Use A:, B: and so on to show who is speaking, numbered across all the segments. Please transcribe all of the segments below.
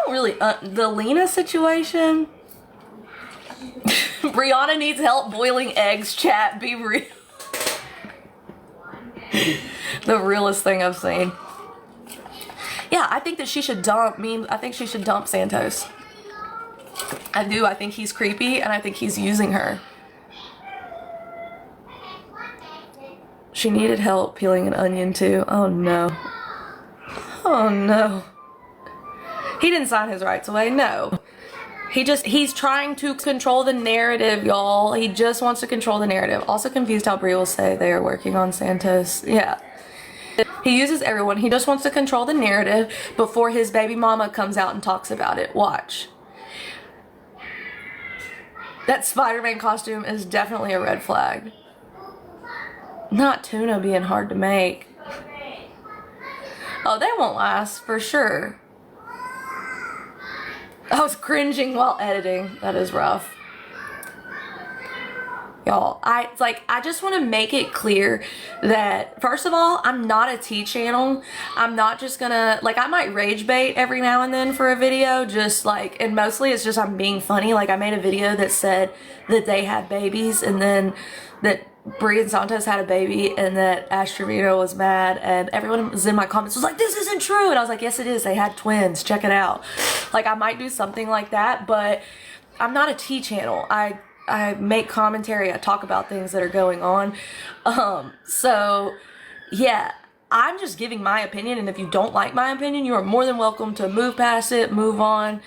A: don't really, the Lena situation. Brianna needs help boiling eggs, chat, be real. The realest thing I've seen. Yeah, I think that she should dump I think she should dump Santos. I do. I think he's creepy and I think he's using her. She needed help peeling an onion too. Oh no. Oh no. He didn't sign his rights away, no. He's trying to control the narrative, y'all. He just wants to control the narrative. Also confused how Brie will say they are working on Santos. Yeah. He uses everyone. He just wants to control the narrative before his baby mama comes out and talks about it. Watch. That Spider-Man costume is definitely a red flag. Not tuna being hard to make. Oh, they won't last for sure. I was cringing while editing. That is rough. Y'all, I just want to make it clear that, first of all, I'm not a tea channel. I'm not just gonna, like, I might rage bait every now and then for a video, just like, and mostly it's just I'm being funny. Like, I made a video that said that they had babies and then that Brie and Santos had a baby and that Ash Trevino was mad and everyone was in my comments was like, this isn't true. And I was like, yes, it is. They had twins. Check it out. Like, I might do something like that, but I'm not a tea channel. I make commentary. I talk about things that are going on. So yeah, I'm just giving my opinion. And if you don't like my opinion, you are more than welcome to move past it, move on.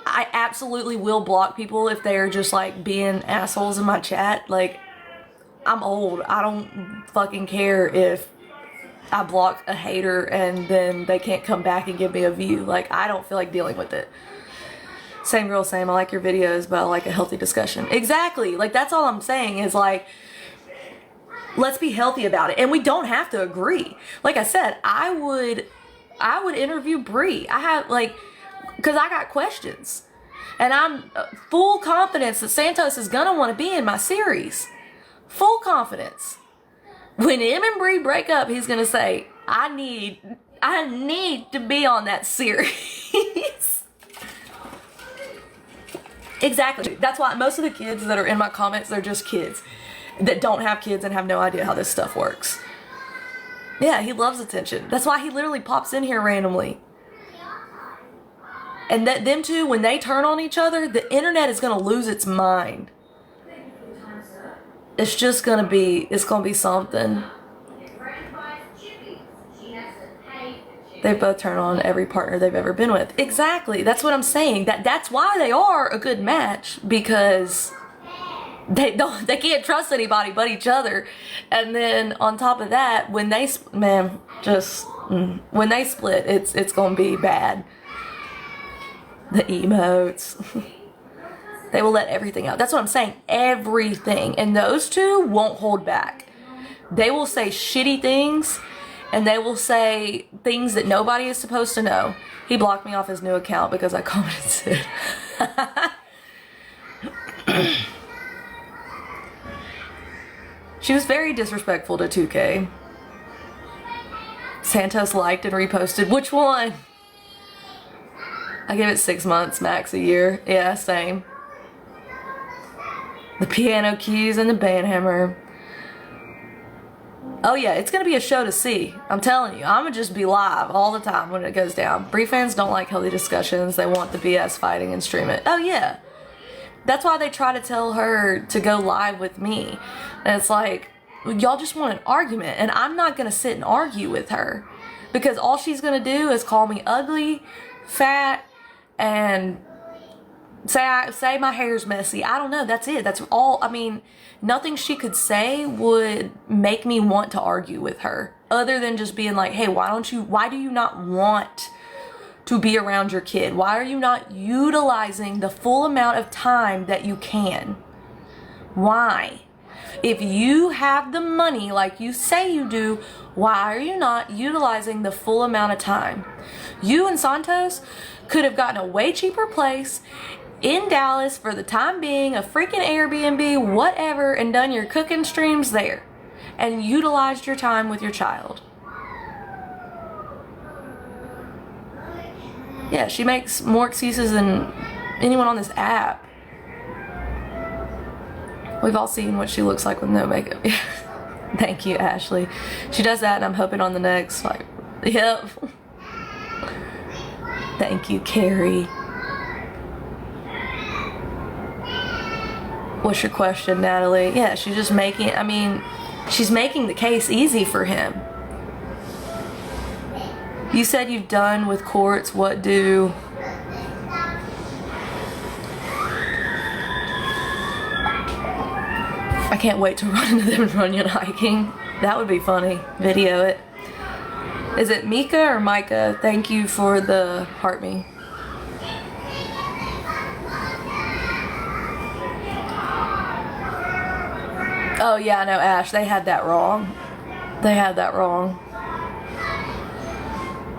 A: I absolutely will block people if they're just like being assholes in my chat. Like, I'm old. I don't fucking care if I block a hater and then they can't come back and give me a view. Like, I don't feel like dealing with it. Same girl, same. I like your videos, but I like a healthy discussion. Exactly. Like, that's all I'm saying is, like, let's be healthy about it. And we don't have to agree. Like I said, I would interview Brie. I have, like, because I got questions. And I'm full confidence that Santos is going to want to be in my series. Full confidence. When him and Brie break up, he's going to say, I need to be on that series. Exactly. That's why most of the kids that are in my comments, they're just kids that don't have kids and have no idea how this stuff works. Yeah, he loves attention. That's why he literally pops in here randomly. And that them two, when they turn on each other, the internet is going to lose its mind. It's just going to be, it's going to be something. They both turn on every partner they've ever been with. Exactly. That's what I'm saying. That's why they are a good match, because they can't trust anybody but each other. And then on top of that, when they when they split, it's going to be bad. The emotes. They will let everything out. That's what I'm saying. Everything. And those two won't hold back. They will say shitty things. And they will say things that nobody is supposed to know. He blocked me off his new account because I commented. She was very disrespectful to 2K. Santos liked and reposted. Which one? I give it 6 months, max a year. Yeah, same. The piano keys and the band hammer. Oh yeah, it's gonna be a show to see. I'm telling you, I'm gonna just be live all the time when it goes down. Brie fans don't like healthy discussions. They want the BS fighting and stream it. Oh yeah. That's why they try to tell her to go live with me. And it's like, y'all just want an argument. And I'm not gonna sit and argue with her. Because all she's gonna do is call me ugly, fat, and say my hair's messy. I don't know. That's it. That's all. I mean, nothing she could say would make me want to argue with her, other than just being like, hey, why do you not want to be around your kid? Why are you not utilizing the full amount of time that you can? Why? If you have the money like you say you do, why are you not utilizing the full amount of time? You and Santos could have gotten a way cheaper place in Dallas for the time being, a freaking Airbnb, whatever, and done your cooking streams there and utilized your time with your child. Yeah, she makes more excuses than anyone on this app. We've all seen what she looks like with no makeup. Thank you, Ashley. She does that and I'm hoping on the next, like, yep. Thank you, Carrie. What's your question, Natalie? Yeah, she's just making, I mean, she's making the case easy for him. You said you've done with courts. What do... I can't wait to run into them running hiking. That would be funny. Video it. Is it Mika or Micah? Thank you for the heart me. Oh yeah, no, Ash, they had that wrong. They had that wrong.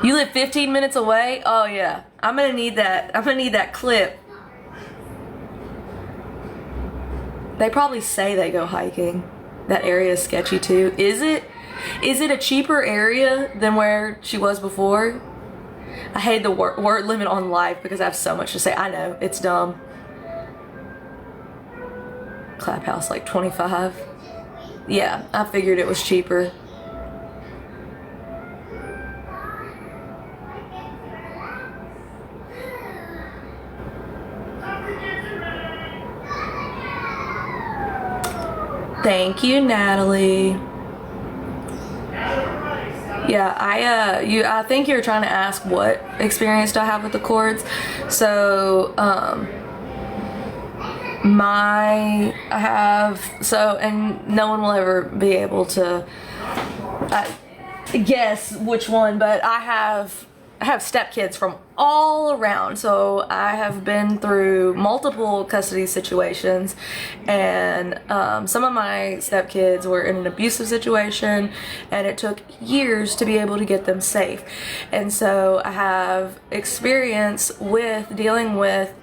A: You live 15 minutes away? Oh yeah. I'm gonna need that. I'm gonna need that clip. They probably say they go hiking. That area is sketchy too. Is it? Is it a cheaper area than where she was before? I hate the word limit on life because I have so much to say. I know, it's dumb. Clap house like 25. Yeah, I figured it was cheaper. Thank you, Natalie. Yeah, I think you're trying to ask what experience do I have with the courts. So, and no one will ever be able to guess which one, but I have stepkids from all around, so I have been through multiple custody situations, and some of my stepkids were in an abusive situation, and it took years to be able to get them safe. And so I have experience with dealing with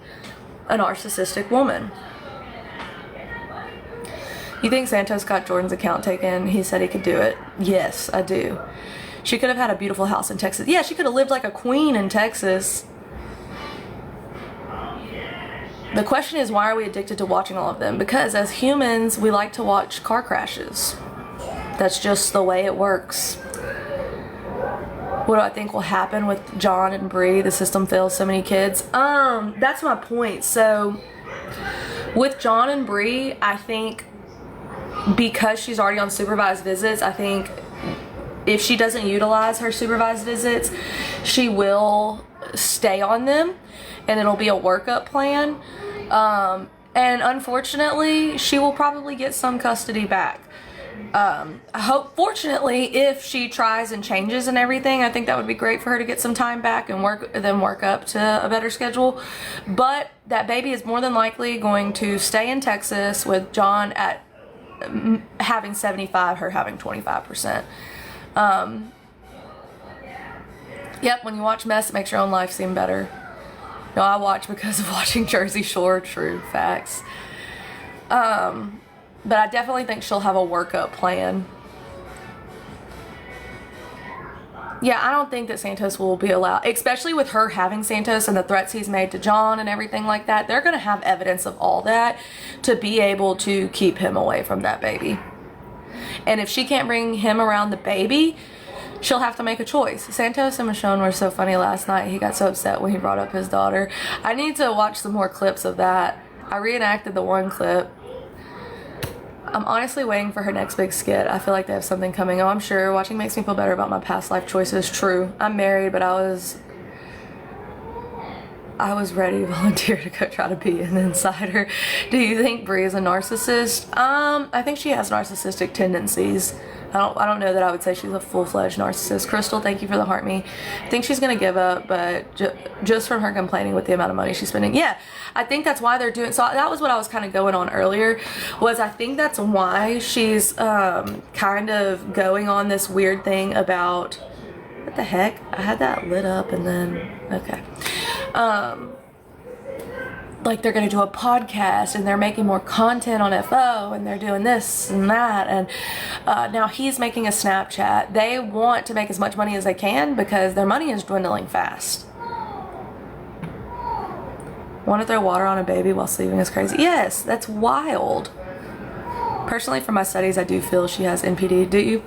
A: a narcissistic woman. You think Santos got Jordan's account taken? He said he could do it. Yes, I do. She could have had a beautiful house in Texas. Yeah, she could have lived like a queen in Texas. The question is, why are we addicted to watching all of them? Because as humans, we like to watch car crashes. That's just the way it works. What do I think will happen with John and Bree? The system fails so many kids. That's my point. So with John and Bree, I think because she's already on supervised visits, I think if she doesn't utilize her supervised visits, she will stay on them, and it'll be a workup plan. And unfortunately, she will probably get some custody back. Fortunately, if she tries and changes and everything, I think that would be great for her to get some time back and work up to a better schedule. But that baby is more than likely going to stay in Texas with John at having 75, her having 25%. Yep, when you watch mess, it makes your own life seem better. No, I watch because of watching Jersey Shore. True facts. But I definitely think she'll have a workup plan. Yeah, I don't think that Santos will be allowed, especially with her having Santos and the threats he's made to John and everything like that. They're going to have evidence of all that to be able to keep him away from that baby. And if she can't bring him around the baby, she'll have to make a choice. Santos and Michonne were so funny last night. He got so upset when he brought up his daughter. I need to watch some more clips of that. I reenacted the one clip. I'm honestly waiting for her next big skit. I feel like they have something coming. Oh, I'm sure. Watching makes me feel better about my past life choices. True. I'm married, but I was ready to volunteer to go try to be an insider. Do you think Bree is a narcissist? I think she has narcissistic tendencies. I don't know that I would say she's a full-fledged narcissist. Crystal, thank you for the heart me. I think she's gonna give up, but just from her complaining with the amount of money she's spending. Yeah, I think that's why they're doing, so that was what I was kind of going on earlier, was I think that's why she's kind of going on this weird thing about, what the heck? I had that lit up and then, okay. Like they're going to do a podcast and they're making more content on FO and they're doing this and that, and now he's making a Snapchat. They want to make as much money as they can because their money is dwindling fast. Want to throw water on a baby while sleeping is crazy. Yes, that's wild. Personally, for my studies, I do feel she has NPD. Do you?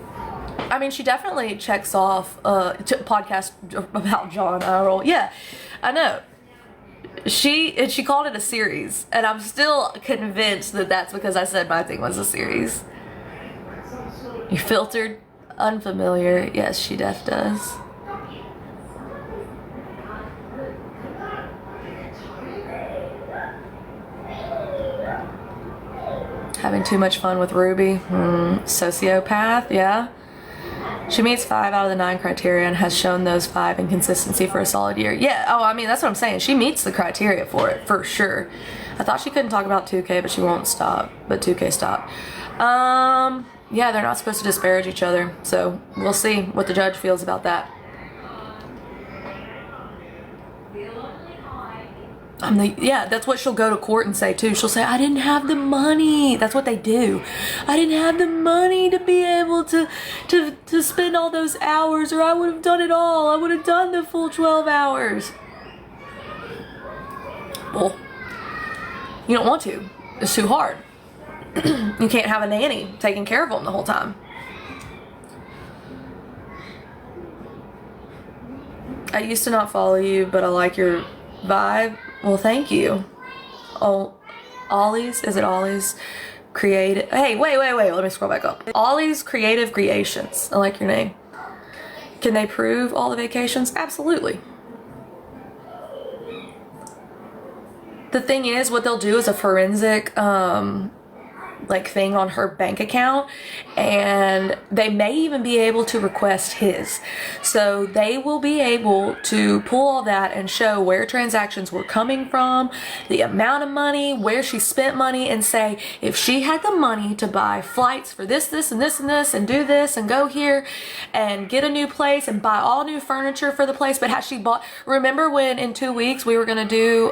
A: I mean, she definitely checks off podcast about John Earl. Yeah, I know. She called it a series, and I'm still convinced that that's because I said my thing was a series. You filtered? Unfamiliar. Yes, she def does. Having too much fun with Ruby. Sociopath, yeah. She meets 5 out of the 9 criteria and has shown those 5 in consistency for a solid year. Yeah, oh, I mean, that's what I'm saying. She meets the criteria for it, for sure. I thought she couldn't talk about 2K, but she won't stop. But 2K stopped. Yeah, they're not supposed to disparage each other. So, we'll see what the judge feels about that. Yeah, that's what she'll go to court and say too. She'll say, I didn't have the money. That's what they do. I didn't have the money to be able to spend all those hours, or I would have done it all. I would have done the full 12 hours. Well, you don't want to. It's too hard. You can't have a nanny taking care of them the whole time. I used to not follow you, but I like your vibe. Well, thank you. Oh, Ollie's? Is it Ollie's? Creative. Hey, wait. Let me scroll back up. Ollie's Creative Creations. I like your name. Can they prove all the vacations? Absolutely. The thing is, what they'll do is a forensic, like thing on her bank account, and they may even be able to request his. So they will be able to pull all that and show where transactions were coming from, the amount of money, where she spent money, and say if she had the money to buy flights for this and this and do this and go here and get a new place and buy all new furniture for the place, but has she bought, remember when in 2 weeks we were going to do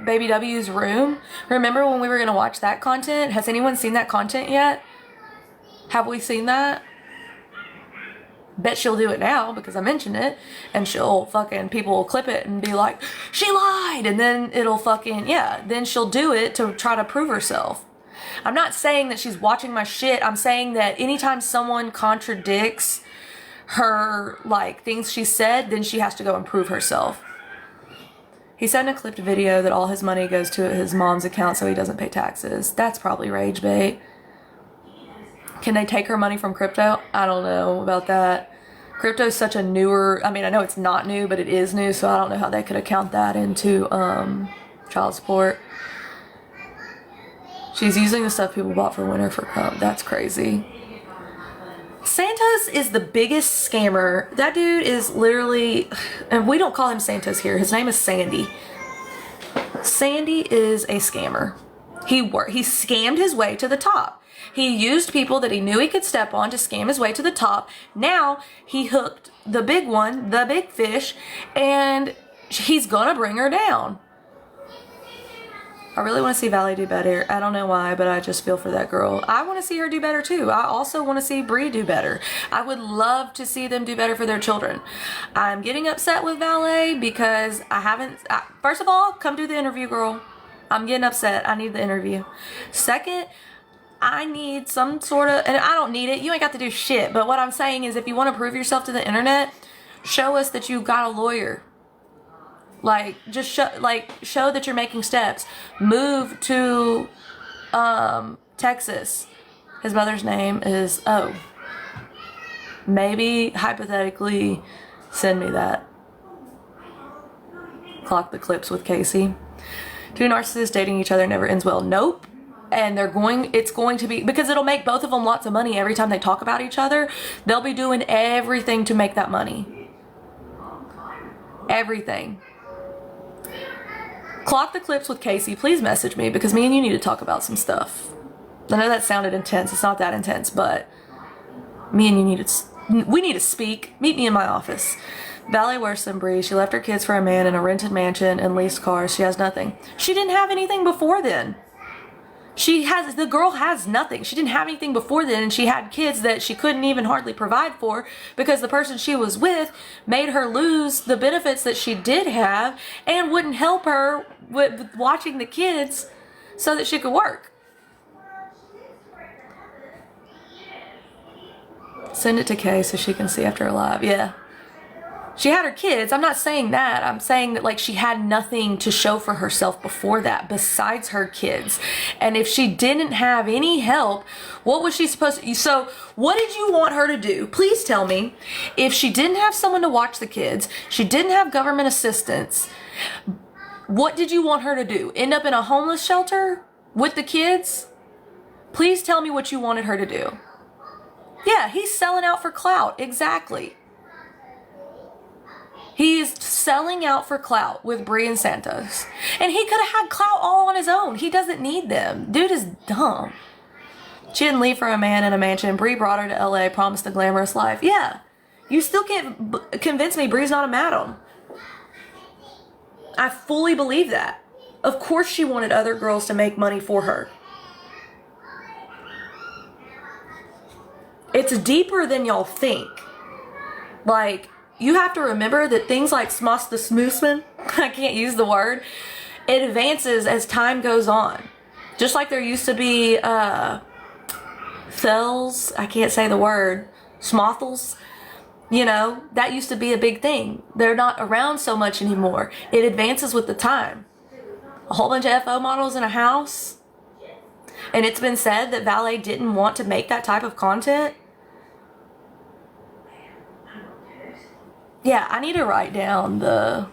A: Baby W's room? Remember when we were going to watch that content? Has anyone seen that content yet? Have we seen that? Bet she'll do it now because I mentioned it, and she'll fucking, people will clip it and be like, she lied, and then it'll fucking, yeah, then she'll do it to try to prove herself. I'm not saying that she's watching my shit. I'm saying that anytime someone contradicts her, like, things she said, then she has to go and prove herself. He said in a clipped video that all his money goes to his mom's account so he doesn't pay taxes. That's probably rage bait. Can they take her money from crypto? I don't know about that. Crypto is such a newer, I mean, I know it's not new, but it is new, so I don't know how they could account that into child support. She's using the stuff people bought for winter for cum. That's crazy. Santos is the biggest scammer. That dude is literally, and we don't call him Santos here. His name is Sandy. Sandy is a scammer. He scammed his way to the top. He used people that he knew he could step on to scam his way to the top. Now he hooked the big one, the big fish, and he's gonna bring her down. I really want to see Valley do better. I don't know why, but I just feel for that girl. I want to see her do better too. I also want to see Bree do better. I would love to see them do better for their children. I'm getting upset with Valley because first of all, come do the interview, girl. I'm getting upset. I need the interview. Second, I need some sort of, and I don't need it. You ain't got to do shit. But what I'm saying is if you want to prove yourself to the internet, show us that you got a lawyer. Like, just show that you're making steps. Move to Texas. His mother's name is, maybe, hypothetically, send me that. Clock the clips with Casey. 2 narcissists dating each other never ends well. Nope. And it's going to be, because it'll make both of them lots of money every time they talk about each other. They'll be doing everything to make that money. Everything. Clock the clips with Casey. Please message me because me and you need to talk about some stuff. I know that sounded intense. It's not that intense, but me and you we need to speak. Meet me in my office. Valley worse than Bree. She left her kids for a man in a rented mansion and leased cars. She has nothing. She didn't have anything before then. The girl has nothing. She didn't have anything before then, and she had kids that she couldn't even hardly provide for because the person she was with made her lose the benefits that she did have and wouldn't help her with watching the kids so that she could work. Send it to Kay so she can see after her live. Yeah. She had her kids. I'm not saying that. I'm saying that, like, she had nothing to show for herself before that besides her kids. And if she didn't have any help, what was she supposed to... So what did you want her to do? Please tell me. If she didn't have someone to watch the kids, she didn't have government assistance, what did you want her to do? End up in a homeless shelter with the kids? Please tell me what you wanted her to do. Yeah, he's selling out for clout. Exactly. He's selling out for clout with Bree and Santos. And he could have had clout all on his own. He doesn't need them. Dude is dumb. She didn't leave for a man in a mansion. Bree brought her to LA, promised a glamorous life. Yeah. You still can't convince me Bree's not a madam. I fully believe that. Of course she wanted other girls to make money for her. It's deeper than y'all think. Like, you have to remember that things like Smoss the Smoothman, I can't use the word, it advances as time goes on. Just like there used to be cells, I can't say the word, smothels, you know, that used to be a big thing. They're not around so much anymore. It advances with the time. A whole bunch of FO models in a house. And it's been said that Valet didn't want to make that type of content. Yeah, I need to write down the...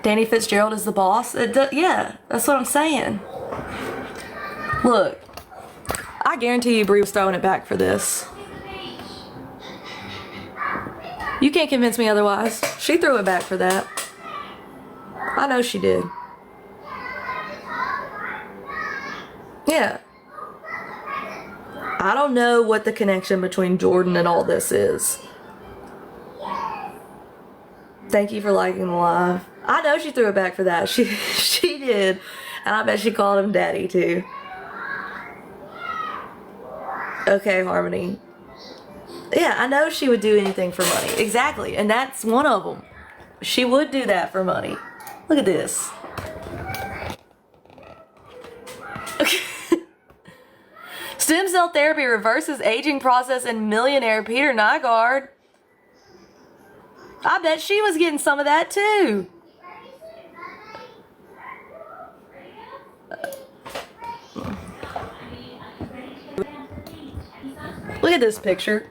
A: Danny Fitzgerald is the boss. Yeah, that's what I'm saying. Look, I guarantee you Bree was throwing it back for this. You can't convince me otherwise. She threw it back for that. I know she did. Yeah. I don't know what the connection between Jordan and all this is. Thank you for liking the live. I know she threw it back for that. She did. And I bet she called him daddy too. Okay, Harmony. Yeah, I know she would do anything for money. Exactly. And that's one of them. She would do that for money. Look at this. Okay. Stem cell therapy reverses aging process in millionaire Peter Nygaard. I bet she was getting some of that too. Look at this picture.